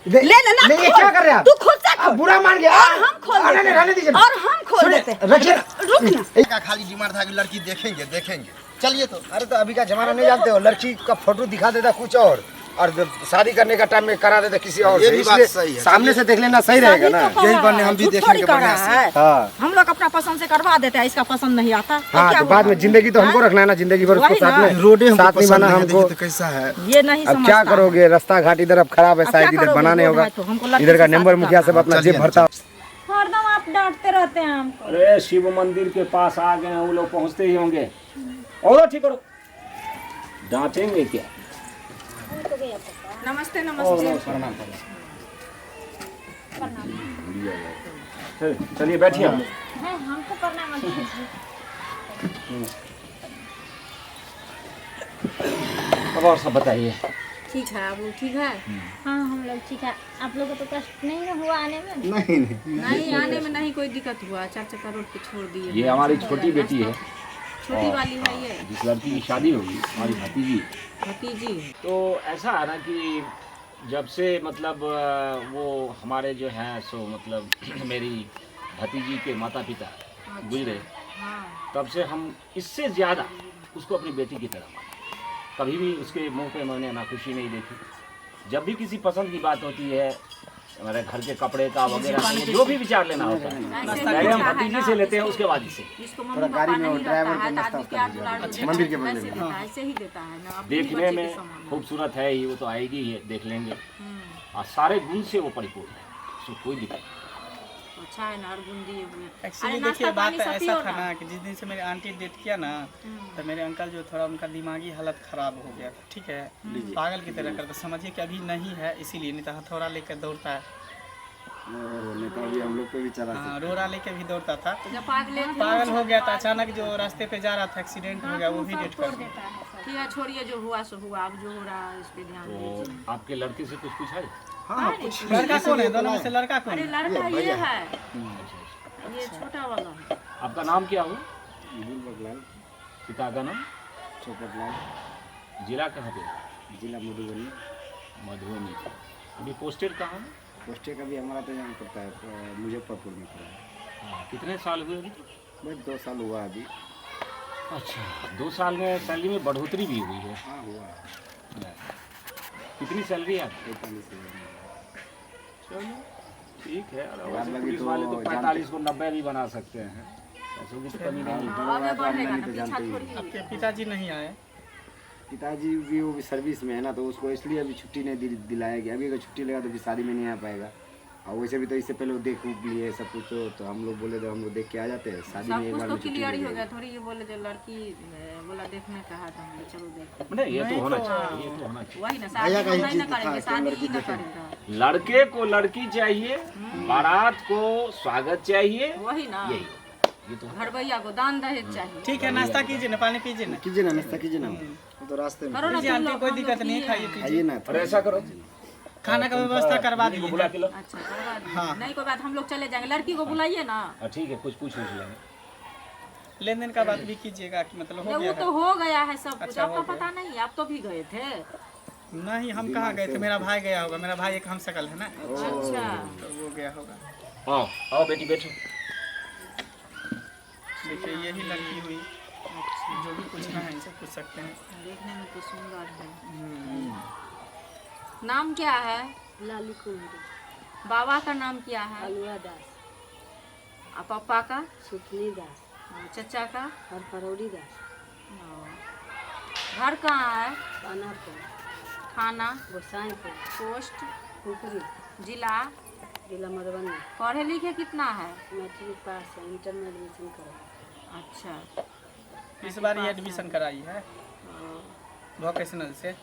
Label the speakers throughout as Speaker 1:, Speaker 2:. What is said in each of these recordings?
Speaker 1: ले लेना।
Speaker 2: नहीं, ये क्या कर रहे हैं आप?
Speaker 1: तू खुद से खोल।
Speaker 2: बुरा मान गया।
Speaker 1: और हम खोल
Speaker 2: नहीं,
Speaker 1: देते
Speaker 2: रहने दीजिए।
Speaker 1: और हम खोल देते।
Speaker 2: रखिए।
Speaker 1: रुक ना।
Speaker 3: का खाली डिमांड था कि लड़की देखेंगे देखेंगे, चलिए तो।
Speaker 2: अरे तो अभी का जमाना नहीं जानते हो, लड़की का फोटो दिखा देता कुछ और जब शादी करने का टाइम में करा देता किसी और
Speaker 3: ये
Speaker 2: से।
Speaker 3: भी बात
Speaker 2: इसलिए
Speaker 3: सही है।
Speaker 2: सामने से देख लेना सही रहेगा ना।
Speaker 3: यही बने हम भी देखेंगे बढ़िया से।
Speaker 2: हाँ
Speaker 1: हम लोग अपना पसंद से करवा देते हैं, इसका पसंद नहीं आता तो
Speaker 2: हाँ,
Speaker 1: क्या
Speaker 2: तो बाद में
Speaker 1: होगा?
Speaker 2: जिंदगी तो हमको रखना है ना, जिंदगी भर उसको
Speaker 1: वही
Speaker 2: साथ
Speaker 1: ना।
Speaker 2: में
Speaker 3: रोडे हमको
Speaker 2: साथ में
Speaker 3: पसंद
Speaker 2: बना
Speaker 3: नहीं है,
Speaker 2: हमको।
Speaker 3: देखिए तो कैसा है।
Speaker 1: ये नहीं
Speaker 2: अब क्या
Speaker 1: समझता
Speaker 2: करोगे, रास्ता घाट इधर अब खराब है,
Speaker 1: अब
Speaker 2: शायद
Speaker 1: क्या
Speaker 2: इधर
Speaker 1: करोगे?
Speaker 2: बनाने
Speaker 1: रोड
Speaker 2: होगा।
Speaker 1: है तो हमको लड़की
Speaker 2: इधर का
Speaker 1: से
Speaker 2: नंबर
Speaker 1: शादी
Speaker 2: मुखिया
Speaker 1: करना
Speaker 2: सब अपना
Speaker 3: चलिए
Speaker 2: जेब
Speaker 3: ना,
Speaker 2: भरता।
Speaker 4: हरदम आप डांटते रहते हैं हमको।
Speaker 5: अरे शिव मंदिर के पास आ गए हैं, वो लोग पहुंचते ही होंगे। और ठीक करो, डांटेंगे क्या?
Speaker 1: नमस्ते
Speaker 5: ओ,
Speaker 1: नमस्ते।
Speaker 5: प्रणाम प्रणाम। चलिए बैठिए आप लोग।
Speaker 4: हैं, हमको करना मत कीजिए।
Speaker 5: अब और सब बताइए।
Speaker 1: ठीक है, अब ठीक है।
Speaker 4: हाँ हम लोग ठीक है। आप लोगों को तो कष्ट नहीं ना हुआ आने में?
Speaker 3: नहीं नहीं,
Speaker 1: नहीं आने में नहीं कोई दिक्कत हुआ, 4 चक्कर रोड पे छोड़ दिए।
Speaker 5: ये हमारी छोटी बेटी है,
Speaker 1: छोटी वाली है ये
Speaker 5: जिस लड़की की शादी होगी, हमारी भतीजी।
Speaker 1: भतीजी।
Speaker 5: तो ऐसा है ना कि जब से मतलब वो हमारे जो हैं सो मतलब मेरी भतीजी के माता पिता गुजरे,
Speaker 1: हाँ
Speaker 5: तब से हम इससे ज़्यादा उसको अपनी बेटी की तरह माने। कभी भी उसके मुंह पे मैंने नाखुशी नहीं देखी। जब भी किसी पसंद की बात होती है, हमारे घर के कपड़े का वगैरह जो भी विचार लेना होता है, पहले हम भतीजी से लेते हैं, उसके बाद इससे।
Speaker 1: जिसको मम्मी पापा नहीं रहता है तो आदमी प्यार दुलार
Speaker 2: मंदिर के
Speaker 1: वैसे देता है, ऐसे ही देता है ना। अपनी
Speaker 5: देखने
Speaker 1: बच्चे के
Speaker 5: में
Speaker 1: समान।
Speaker 5: खूबसूरत है ही, वो तो आएगी ही, देख लेंगे।
Speaker 1: हम्म,
Speaker 5: और सारे गुण से वो परिपूर्ण है, उसको कोई दिक्कत नहीं।
Speaker 1: अच्छा है ना, और गुण दिए हुए।
Speaker 6: एक्चुअली
Speaker 1: अरे
Speaker 6: देखिए
Speaker 1: नाश्ता
Speaker 6: बात
Speaker 1: पानी सब
Speaker 6: ऐसा
Speaker 1: पियो
Speaker 6: था
Speaker 1: ना।
Speaker 6: ना कि जिस दिन से मेरे आंटी डेट किया ना, तो मेरे अंकल जो थोड़ा उनका दिमागी हालत खराब हो गया, ठीक है, पागल की तरह करते। समझिए कि अभी नहीं है, इसीलिए नहीं तो हथौड़ा लेकर दौड़ता है।
Speaker 2: हम लोग को भी चला
Speaker 6: हाँ, रोड़ा लेकर भी दौड़ता था।
Speaker 1: तो जब
Speaker 6: पागल हो गया था, अचानक जो रास्ते पे जा रहा था एक्सीडेंट हो गया, वो भी डेट कर दिया।
Speaker 1: ठीक है, छोड़िए, जो हुआ सो हुआ, अब जो हो रहा है इस पे ध्यान
Speaker 5: तो
Speaker 1: दीजिए।
Speaker 5: आपके लड़के से कुछ पूछा है?
Speaker 6: लड़का कौन है? दोनों में से लड़का कौन
Speaker 1: अरे
Speaker 6: है?
Speaker 1: लड़का ये है,
Speaker 5: अच्छा,
Speaker 1: ये छोटा वाला है।
Speaker 5: आपका नाम क्या हो? पिता का नाम?
Speaker 2: चौपटलाल,
Speaker 5: जिला कहाँ पे?
Speaker 2: जिला मधुबनी।
Speaker 5: मधुबनी। अभी पोस्टेड कहाँ है?
Speaker 2: पोस्टे का भी हमारा तो यहाँ पड़ता है, मुजफ्फरपुर में पड़ा है।
Speaker 5: हाँ, कितने साल हुए अभी?
Speaker 2: बस 2 साल हुआ अभी।
Speaker 5: अच्छा, 2 साल में सैलरी में बढ़ोतरी भी हुई है।
Speaker 2: हाँ हुआ।
Speaker 5: कितनी सैलरी है आपकी?
Speaker 2: 45 हजार।
Speaker 5: चलो ठीक है। और
Speaker 2: बाद
Speaker 5: वैसे
Speaker 2: में
Speaker 5: पुलिस
Speaker 2: तो
Speaker 5: वाले तो
Speaker 2: जानते-
Speaker 5: 45 को 90 भी बना सकते हैं, पैसों की तो कमी नहीं है।
Speaker 1: आगे बढ़ेगा ना,
Speaker 2: तो
Speaker 1: पीछा
Speaker 2: जानते ही
Speaker 1: छोड़िए।
Speaker 6: आपके पिताजी नहीं आए?
Speaker 2: पिताजी भी वो भी सर्विस में है ना, तो उसको इसलिए अभी छुट्टी नहीं दिलाया गया। अभी अगर छुट्टी लगा तो फिर शादी में नहीं आ पाएगा। और वैसे भी तो इससे पहले वो देख लिए सब कुछ, तो हम लोग बोले तो हम लोग देख के आ जाते हैं। शादी में
Speaker 1: सब
Speaker 2: एक
Speaker 1: कुछ
Speaker 2: बार
Speaker 1: तो
Speaker 2: में छुट्टी
Speaker 1: क्लियर ही हो
Speaker 2: मिल
Speaker 1: गया,
Speaker 2: जाएगी।
Speaker 1: थोड़ी ये बोले जो लड़की बोला देखने कहा था, हमने चलो देख।
Speaker 5: नहीं, ये तो होना चाहिए, ये तो होना चाहिए।
Speaker 1: वही ना, शादी हम नहीं ना करेंगे, शादी ही ना करेगा।
Speaker 5: लड़के को लड़की चाहिए, बारात को स्वागत चाहिए,
Speaker 1: वही ना,
Speaker 5: यही ये तो
Speaker 1: घर भैया को दान दहेज चाहिए।
Speaker 6: ठीक है, नाश्ता कीजिए ना, पानी पीजिए ना।
Speaker 2: कीजिए ना, नाश्ता कीजिए ना।
Speaker 3: तो रास्ते में
Speaker 1: करो ना
Speaker 6: लीजिए
Speaker 1: तुम
Speaker 6: आंटी,
Speaker 1: लोग,
Speaker 6: कोई
Speaker 1: हम
Speaker 6: दिक्कत
Speaker 1: लोग
Speaker 6: नहीं,
Speaker 1: किए
Speaker 6: खाइए
Speaker 1: हैं।
Speaker 6: पीजिए।
Speaker 2: आइए ना।
Speaker 5: और ऐसा करो,
Speaker 6: खाना का व्यवस्था करवा
Speaker 5: को
Speaker 6: दीजिए।
Speaker 5: बुला के लो।
Speaker 1: अच्छा करवा दीजिए। नहीं कोई बात, हम लोग चले जाएंगे, लड़की को बुलाइए ना।
Speaker 5: ठीक है, कुछ पूछ लेंगे।
Speaker 6: लेन देन का बात भी कीजिएगा कि मतलब हो
Speaker 1: वो
Speaker 6: गया
Speaker 1: तो हो गया है सब कुछ,
Speaker 6: अच्छा,
Speaker 1: आपको
Speaker 6: हो गया।
Speaker 1: पता नहीं, आप तो भी गए थे।
Speaker 6: है? नहीं, हम कहाँ गए थे, मेरा भाई गया होगा। मेरा भाई एक हम शकल है ना,
Speaker 1: अच्छा,
Speaker 6: तो वो गया होगा।
Speaker 5: आओ आओ बेटी बैठो।
Speaker 6: देखिए यही लड़की हुई, जो भी पूछना है इनसे पूछ सकते हैं।
Speaker 1: देखने में तो सुंदर है। नाम क्या है?
Speaker 4: लाली कुंडी,
Speaker 1: बाबा का नाम क्या है?
Speaker 4: अलुआ दास,
Speaker 1: और पापा का?
Speaker 4: सुथनी दास,
Speaker 1: और चचा का?
Speaker 4: और फरौड़ी दास,
Speaker 1: घर कहाँ है?
Speaker 4: पानापुर,
Speaker 1: थाना?
Speaker 4: गोसाईपुर,
Speaker 1: पोस्ट?
Speaker 4: पुकरी,
Speaker 1: जिला?
Speaker 4: जिला मधुबनी।
Speaker 1: पढ़े लिखे कितना है?
Speaker 4: मैट्रिक पास है, इंटर में एडमिशन करा।
Speaker 1: अच्छा,
Speaker 6: इस बार ये एडमिशन कराई है वोकेशनल से।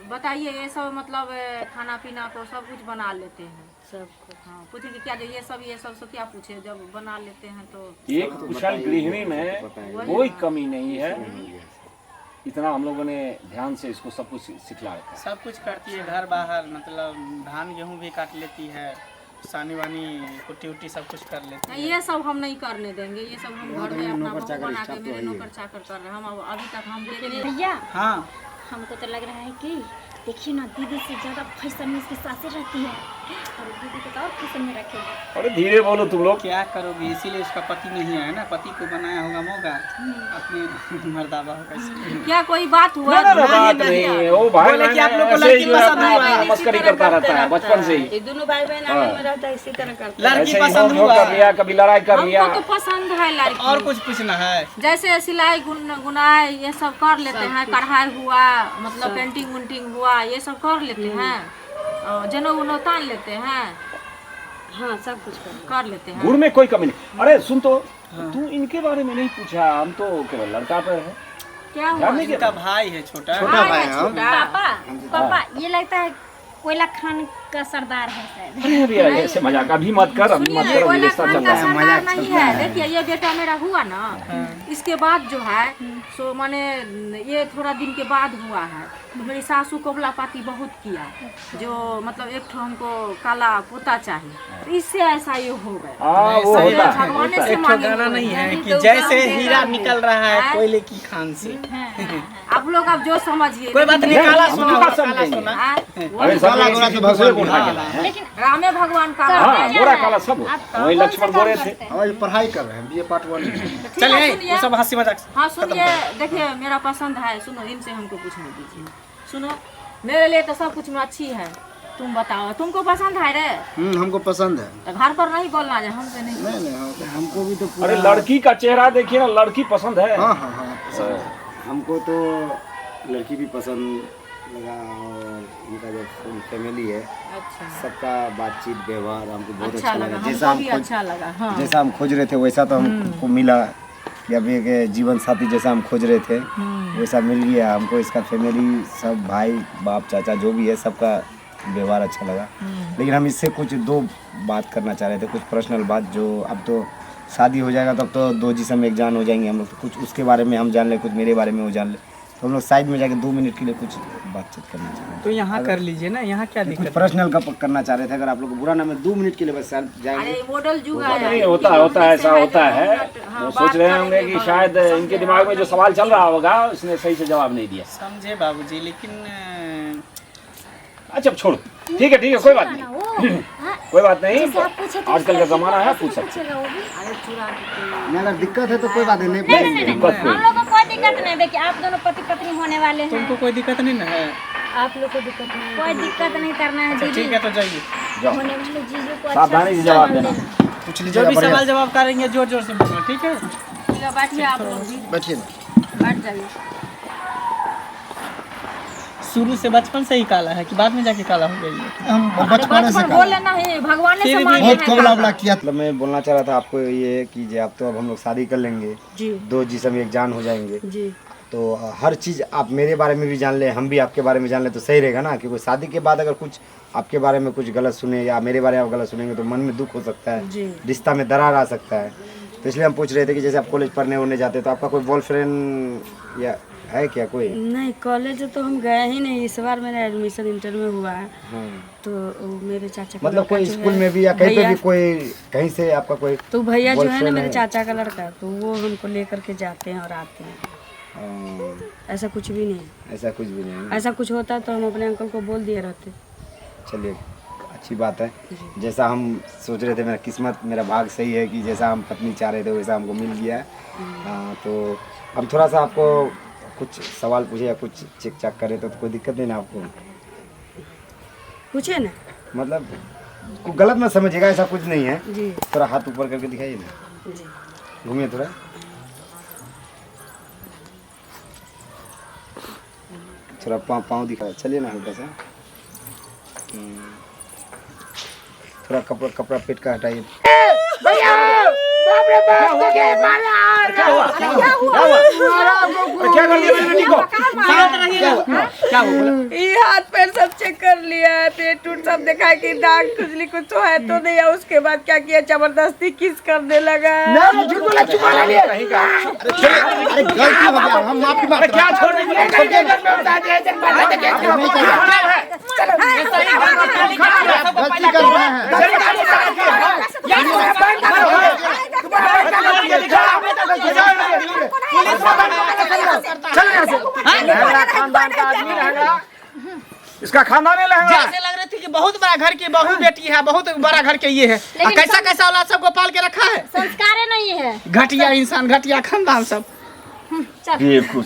Speaker 1: बताइए, ये सब मतलब खाना पीना को सब कुछ बना लेते हैं?
Speaker 4: सबको
Speaker 1: हाँ, पूछेंगे क्या जो ये सब से क्या पूछे, जब बना लेते हैं तो?
Speaker 5: एक कुशल गृहिणी में कोई कमी नहीं है। इतना हम लोगों ने ध्यान से इसको सब कुछ सिखला रखा है।
Speaker 6: सब कुछ करती है, घर बाहर, मतलब धान गेहूँ भी काट लेती है, सानी वानी कुट्टी उट्टी सब कुछ कर लेती है।
Speaker 1: नहीं, ये सब हम नहीं करने देंगे। ये सब हम घर में अपना बहू बना के मेरे नौकर चाकर कर रहे हैं। हम अभी तक हम देखे नहीं।
Speaker 4: भैया
Speaker 6: हाँ,
Speaker 4: हमको तो लग रहा है कि देखिए ना, दीदी से ज़्यादा फैशन में इसकी सासें रहती है, और दीदी को तो और फैशन में रखेगी।
Speaker 5: अरे धीरे बोलो तुम लोग।
Speaker 6: क्या करोगे, इसीलिए उसका पति नहीं है ना, पति को बनाया होगा मौका, अपने मर्दाबा होगा इसलिए।
Speaker 1: क्या कोई बात हुआ?
Speaker 5: ना बात नहीं, वो भाई
Speaker 6: बोले कि आप लोग को
Speaker 5: ऐसे ही
Speaker 6: लड़की पसंद हुआ।
Speaker 5: मस्करी करता रहता है बचपन से ही।
Speaker 1: दोनों भाई बहन आपस में रहता है, इसी तरह करते
Speaker 6: लड़की
Speaker 5: ऐसे ही
Speaker 6: पसंद
Speaker 5: नोक-झोंक
Speaker 6: हुआ
Speaker 5: कर लिया, कभी लड़ाई कर लिया।
Speaker 1: हमको तो पसंद है लड़की।
Speaker 6: और कुछ पूछना है?
Speaker 1: जैसे सिलाई गुनाई ये सब कर लेते हैं, कढ़ाई हुआ, मतलब पेंटिंग उंटिंग हुआ, ये सब कर लेते हैं, जनऊ उनो तान लेते हैं। हाँ, सब कुछ कर लेते हैं।
Speaker 5: गुड़ में कोई कमी नहीं। अरे सुन तो, तू इनके बारे में नहीं पूछा, हम तो केवल लड़का पे है।
Speaker 1: क्या हुआ?
Speaker 5: जानने के
Speaker 6: इनका भाई है छोटा।
Speaker 3: छोटा भाई है हम।
Speaker 4: पापा ये लगता है कोयला खान का सरदार है शायद।
Speaker 5: अरे अभी ऐसे मजाक अभी मत कर, अभी मत कर, अभी रिश्ता चल रहा है।
Speaker 1: सरदार नहीं है। देखिए ये बेटा मेरा हुआ ना, इसके बाद जो है सो माने ये थोड़ा दिन के बाद हुआ है। मेरी सासू कोबला पाती बहुत किया, जो मतलब एक ठो हमको काला पोता चाहिए, तो इससे ऐसा ये हो गया।
Speaker 5: हाँ वो
Speaker 6: सही
Speaker 5: होता
Speaker 6: है।
Speaker 5: है।
Speaker 1: भगवान से
Speaker 6: एक ठो
Speaker 1: मांगे
Speaker 6: गाना
Speaker 1: हुए
Speaker 6: नहीं
Speaker 1: हैं।
Speaker 6: है कि जैसे हीरा निकल रहा है कोयले की खान से।
Speaker 1: आप लोग अब जो समझिए।
Speaker 6: कोई बात नहीं, काला सुना,
Speaker 5: हम तो
Speaker 6: काला
Speaker 5: समझेंगे।
Speaker 6: सुना।
Speaker 1: हाँ,
Speaker 5: अरे सब
Speaker 3: काला गोरा
Speaker 5: किसी
Speaker 3: तो
Speaker 5: दूसरे
Speaker 3: भगवान
Speaker 5: को उठा के
Speaker 3: बोला।
Speaker 5: लाए हैं।
Speaker 4: लेकिन
Speaker 1: रामे भगवान का
Speaker 5: हाँ गोरा काला सब वही लक्ष्मण गोरे थे।
Speaker 3: और ये पढ़ाई कर रहे हैं, बीए पार्ट 1।
Speaker 6: चलिए
Speaker 1: सुनिए।
Speaker 6: वो सब हंसी मजाक।
Speaker 1: हाँ सुनिए, देखिए मेरा पसंद है, सुनो इनसे हमको पूछने दीजिए। सुनो, मेरे लिए तो सब कुछ में अच्छी है, तुम बताओ तुमको पसंद है रे?
Speaker 3: हमको पसंद है।
Speaker 1: तो घर पर नहीं बोलना है, हमसे नहीं।
Speaker 3: नहीं नहीं हाँ, तो हमको भी तो
Speaker 5: अरे लड़की का चेहरा देखिए ना, लड़की पसंद है।
Speaker 3: हाँ हाँ हाँ पसंद है।
Speaker 2: हमको तो लड़की भी पसंद लगा, और उनका जो फैमिली है
Speaker 1: अच्छा,
Speaker 2: सबका बातचीत व्यवहार हमको बहुत
Speaker 1: अच्छा
Speaker 2: अच्छा
Speaker 1: लगा,
Speaker 2: लगा। जैसा
Speaker 1: हमको
Speaker 2: हम
Speaker 1: भी
Speaker 2: खोज
Speaker 1: अच्छा लगा। हाँ
Speaker 2: जैसा हम खोज रहे थे वैसा तो हमको मिला, कि अब एक जीवन साथी जैसा हम खोज रहे थे वैसा मिल गया हमको। इसका फैमिली सब भाई बाप चाचा जो भी है सबका व्यवहार अच्छा लगा। लेकिन हम इससे कुछ दो बात करना चाह रहे थे, कुछ पर्सनल बात, जो अब तो शादी हो जाएगा तब तो दो जिस्म एक जान हो जाएंगे हम लोग, तो कुछ उसके बारे में हम जान ले, कुछ मेरे बारे में वो जान ले, तो हम लोग साइड में जाके 2 मिनट के लिए कुछ बातचीत करना चाह रहे थे।
Speaker 6: तो यहाँ कर लीजिए ना, यहाँ क्या
Speaker 2: कुछ
Speaker 6: दिक्कत है?
Speaker 2: पर्सनल का करना चाह रहे थे, अगर आप लोग को बुरा ना में 2 मिनट के लिए बस जाएंगे।
Speaker 1: अरे मॉडल जुग
Speaker 5: नहीं
Speaker 1: आया
Speaker 5: होता है, ऐसा होता है। वो सोच रहे होंगे कि शायद इनके दिमाग में जो सवाल चल रहा होगा उसने सही से जवाब नहीं दिया।
Speaker 6: समझे बाबूजी, लेकिन
Speaker 5: अच्छा छोड़ो, ठीक है कोई बात नहीं, कोई बात नहीं।
Speaker 4: जैसे आप पूछे थे,
Speaker 5: आजकल का जमाना है, पूछ सकते
Speaker 4: पूछेगा वो भी।
Speaker 1: अरे चुरा के
Speaker 2: नहीं अगर दिक्कत है तो कोई बात नहीं,
Speaker 4: नहीं,
Speaker 5: दिक्कत
Speaker 4: हम लोग को कोई दिक्कत नहीं। देखिए आप दोनों पति पत्नी होने वाले हैं,
Speaker 6: तुमको कोई दिक्कत नहीं ना है?
Speaker 4: आप लोग को दिक्कत नहीं, कोई दिक्कत नहीं करना है
Speaker 6: अच्छा,
Speaker 4: दीदी।
Speaker 6: ठीक है तो जाइए।
Speaker 5: जाओ,
Speaker 4: होने वाले जीजू को
Speaker 5: सावधानी से जवाब देना।
Speaker 3: पूछ
Speaker 6: जो
Speaker 3: लीजिएगा
Speaker 6: भी
Speaker 3: बढ़िया।
Speaker 6: सवाल जवाब करेंगे जोर जोर से बोलना, ठीक है?
Speaker 1: ठीक है, बैठिए आप लोग भी,
Speaker 3: बैठिए ना।
Speaker 1: बैठ जाइए।
Speaker 6: शुरू से बचपन से ही काला है कि बाद में जाके काला हो गई है?
Speaker 3: हम
Speaker 1: अरे
Speaker 3: बचपन से
Speaker 1: बचपन बोले नहीं, भगवान ने
Speaker 6: धीरे
Speaker 1: सम्मान
Speaker 3: बहुत
Speaker 1: है
Speaker 3: कोबला
Speaker 1: काला।
Speaker 3: उबला किया।
Speaker 2: मतलब मैं बोलना चाह रहा था आपको ये कि जे अब तो अब हम लोग शादी कर लेंगे,
Speaker 1: जी
Speaker 2: 2 जिस्म एक जान हो जाएंगे,
Speaker 1: जी।
Speaker 2: तो हर चीज़ आप मेरे बारे में भी जान ले, हम भी आपके बारे में जान ले, तो सही रहेगा ना। क्योंकि शादी के बाद अगर कुछ आपके बारे में कुछ गलत सुने या मेरे बारे में गलत सुनेंगे तो मन में दुख हो सकता
Speaker 1: जी।
Speaker 2: है, रिश्ता में दरार आ सकता है। तो इसलिए हम पूछ रहे थे कि जैसे आप कॉलेज पढ़ने उड़ने जाते तो आपका कोई बॉयफ्रेंड या है क्या कोई?
Speaker 7: नहीं, कॉलेज तो हम गए ही नहीं। इस बार मेरा एडमिशन इंटर में हुआ है,
Speaker 2: हाँ।
Speaker 7: तो वो मेरे चाचा का
Speaker 2: मतलब
Speaker 7: लड़का
Speaker 2: कोई
Speaker 7: जो
Speaker 2: स्कूल
Speaker 7: है,
Speaker 2: में भी या कहीं पे
Speaker 7: भैया-
Speaker 2: भी कोई कहीं से आपका कोई
Speaker 7: तो भैया जो है ना
Speaker 2: boyfriend
Speaker 7: मेरे
Speaker 2: है?
Speaker 7: चाचा का लड़का, तो वो हमको लेकर के जाते हैं और आते हैं। ऐसा कुछ भी नहीं है।
Speaker 2: ऐसा कुछ भी नहीं है।
Speaker 7: ऐसा कुछ होता तो हम अपने अंकल को बोल दिए रहते।
Speaker 2: चलिए अच्छी बात है। जैसा हम सोच रहे थे, मेरा किस्मत मेरा भाग सही है कि जैसा हम पत्नी चाह रहे थे वैसा हमको मिल गया है। तो हम थोड़ा सा आपको कुछ सवाल पूछे या कुछ चेक चाक करें तो कोई दिक्कत नहीं ना आपको?
Speaker 7: पूछे ना
Speaker 2: मतलब कोई गलत मत समझिएगा, ऐसा कुछ नहीं है।
Speaker 7: जी
Speaker 2: थोड़ा हाथ ऊपर करके दिखाइए ना,
Speaker 7: जी।
Speaker 2: घूमिए थोड़ा। थोड़ा पाँव दिखा, चलिए ना हल्का सा। थोड़ा कपड़ा पेट का हटाइए।
Speaker 5: क्या कर दिया मेरी बेटी को?
Speaker 6: क्या हुआ?
Speaker 8: ये हाथ पैर सब चेक कर लिया है, पेट उट सब देखा कि दाग खुजली कुछ तो है तो नहीं है। उसके बाद क्या किया, जबरदस्ती किस करने लगा।
Speaker 3: अरे गलती हो गया, हम माफी मांगते हैं।
Speaker 5: क्या छोड़ दी?
Speaker 3: गलती कर रहे हैं।
Speaker 9: इसका खानदान ही लहंगा है।
Speaker 6: जैसे लग रही थी कि बहुत बड़ा घर की बहू बेटी है, बहुत बड़ा घर के ये है। कैसा कैसा औलाद सबको पाल के रखा है,
Speaker 4: संस्कार नहीं है।
Speaker 6: घटिया इंसान, घटिया खानदान सब।
Speaker 5: देखो